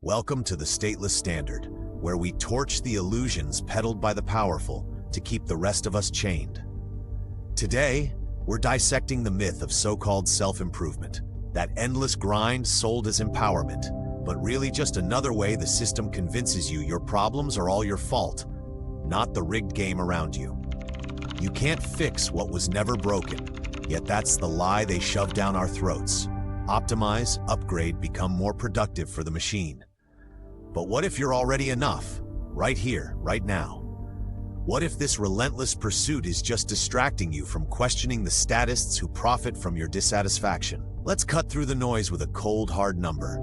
Welcome to the stateless standard, where we torch the illusions peddled by the powerful to keep the rest of us chained. Today, we're dissecting the myth of so-called self-improvement, that endless grind sold as empowerment, but really just another way the system convinces you your problems are all your fault, not the rigged game around you. You can't fix what was never broken, yet that's the lie they shove down our throats. Optimize, upgrade, become more productive for the machine. But what if you're already enough, right here, right now? What if this relentless pursuit is just distracting you from questioning the statists who profit from your dissatisfaction? Let's cut through the noise with a cold, hard number.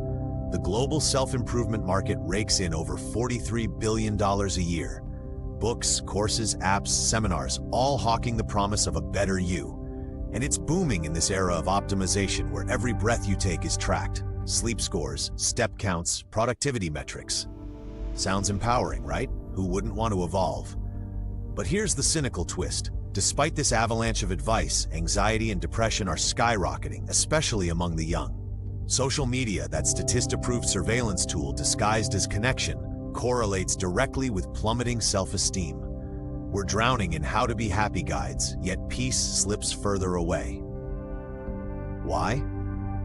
The global self-improvement market rakes in over $43 billion a year. Books, courses, apps, seminars, all hawking the promise of a better you. And it's booming in this era of optimization where every breath you take is tracked. Sleep scores, step counts, productivity metrics. Sounds empowering, right? Who wouldn't want to evolve? But here's the cynical twist. Despite this avalanche of advice, anxiety and depression are skyrocketing, especially among the young. Social media, that statist-approved surveillance tool disguised as connection, correlates directly with plummeting self-esteem. We're drowning in how-to-be happy guides, yet peace slips further away. Why?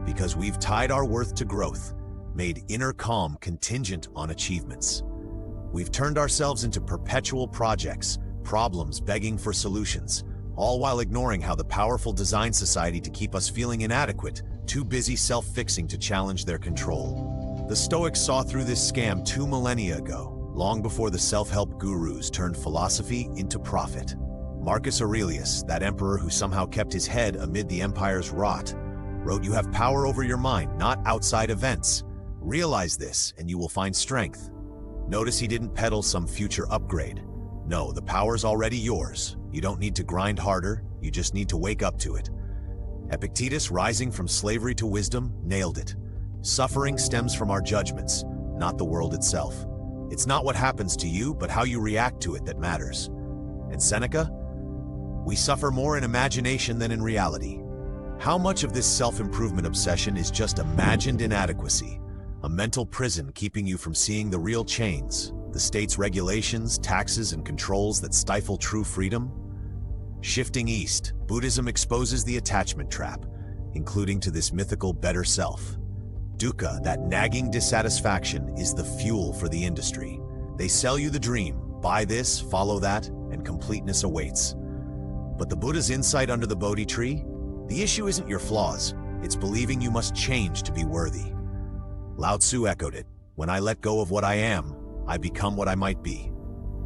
Because we've tied our worth to growth, made inner calm contingent on achievements. We've turned ourselves into perpetual projects, problems begging for solutions, all while ignoring how the powerful design society to keep us feeling inadequate, too busy self-fixing to challenge their control. The Stoics saw through this scam 2 millennia ago, long before the self-help gurus turned philosophy into profit. Marcus Aurelius, that emperor who somehow kept his head amid the empire's rot, wrote, "You have power over your mind, not outside events. Realize this, and you will find strength." Notice he didn't peddle some future upgrade. No, the power's already yours. You don't need to grind harder, you just need to wake up to it. Epictetus, rising from slavery to wisdom, nailed it. Suffering stems from our judgments, not the world itself. It's not what happens to you, but how you react to it that matters. And Seneca? We suffer more in imagination than in reality. How much of this self-improvement obsession is just imagined inadequacy, a mental prison keeping you from seeing the real chains, the state's regulations, taxes, and controls that stifle true freedom? Shifting east, Buddhism exposes the attachment trap, including to this mythical better self. Dukkha, that nagging dissatisfaction, is the fuel for the industry. They sell you the dream, buy this, follow that, and completeness awaits. But the Buddha's insight under the Bodhi tree? The issue isn't your flaws, it's believing you must change to be worthy. Lao Tzu echoed it, "When I let go of what I am, I become what I might be."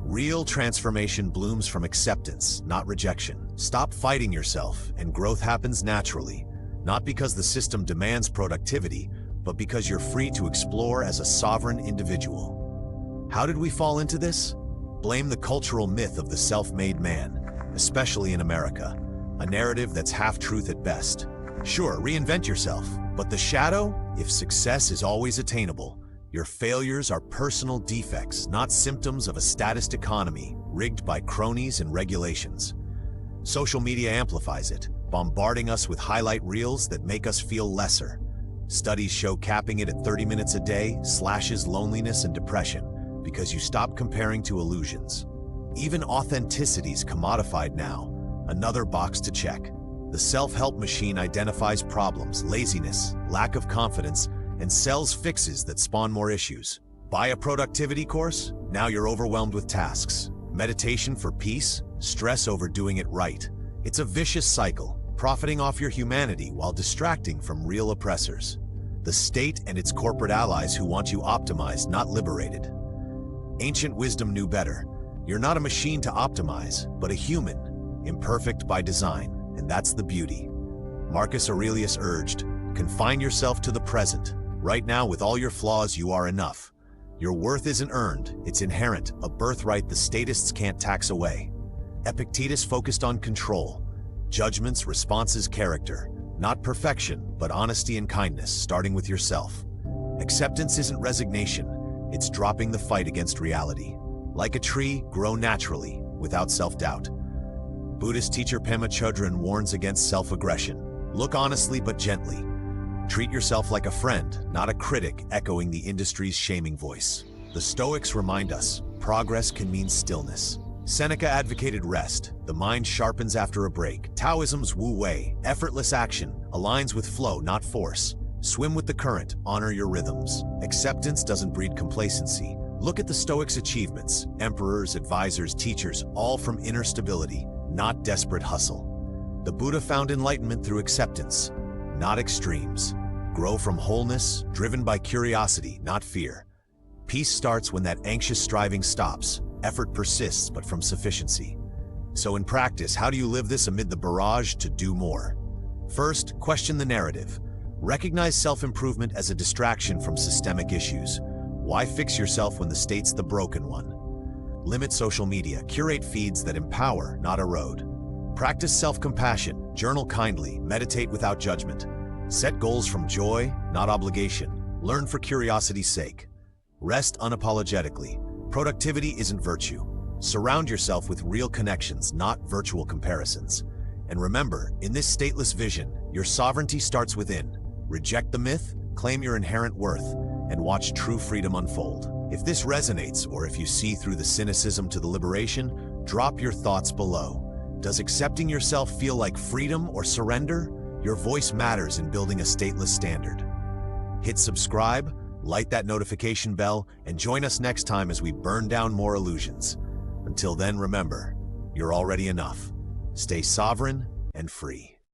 Real transformation blooms from acceptance, not rejection. Stop fighting yourself, and growth happens naturally, not because the system demands productivity, but because you're free to explore as a sovereign individual. How did we fall into this? Blame the cultural myth of the self-made man, especially in America. A narrative that's half-truth at best. Sure, reinvent yourself, but the shadow, if success is always attainable, your failures are personal defects, not symptoms of a statist economy rigged by cronies and regulations. Social media amplifies it, bombarding us with highlight reels that make us feel lesser. Studies show capping it at 30 minutes a day slashes loneliness and depression because you stop comparing to illusions. Even authenticity's commodified now. Another box to check. The self-help machine identifies problems, laziness, lack of confidence, and sells fixes that spawn more issues. Buy a productivity course? Now you're overwhelmed with tasks. Meditation for peace? Stress over doing it right. It's a vicious cycle, profiting off your humanity while distracting from real oppressors. The state and its corporate allies who want you optimized, not liberated. Ancient wisdom knew better. You're not a machine to optimize, but a human. Imperfect by design, and that's the beauty. Marcus Aurelius urged, "Confine yourself to the present. Right now, with all your flaws, you are enough. Your worth isn't earned, it's inherent, a birthright the statists can't tax away." Epictetus focused on control. Judgments, responses, character. Not perfection, but honesty and kindness, starting with yourself. Acceptance isn't resignation, it's dropping the fight against reality. Like a tree, grow naturally, without self-doubt. Buddhist teacher Pema Chodron warns against self-aggression. Look honestly but gently. Treat yourself like a friend, not a critic echoing the industry's shaming voice. The Stoics remind us, progress can mean stillness. Seneca advocated rest. The mind sharpens after a break. Taoism's Wu Wei, effortless action, aligns with flow, not force. Swim with the current, honor your rhythms. Acceptance doesn't breed complacency. Look at the Stoics' achievements. Emperors, advisors, teachers, all from inner stability, not desperate hustle. The Buddha found enlightenment through acceptance, not extremes. Grow from wholeness, driven by curiosity, not fear. Peace starts when that anxious striving stops. Effort persists, but from sufficiency. So in practice, how do you live this amid the barrage to do more? First, question the narrative. Recognize self-improvement as a distraction from systemic issues. Why fix yourself when the state's the broken one? Limit social media. Curate feeds that empower, not erode. Practice self-compassion. Journal kindly. Meditate without judgment. Set goals from joy, not obligation. Learn for curiosity's sake. Rest unapologetically. Productivity isn't virtue. Surround yourself with real connections, not virtual comparisons. And remember, in this stateless vision, your sovereignty starts within. Reject the myth, claim your inherent worth, and watch true freedom unfold. If this resonates, or if you see through the cynicism to the liberation, drop your thoughts below. Does accepting yourself feel like freedom or surrender? Your voice matters in building a stateless standard. Hit subscribe, light that notification bell, and join us next time as we burn down more illusions. Until then, remember, you're already enough. Stay sovereign and free.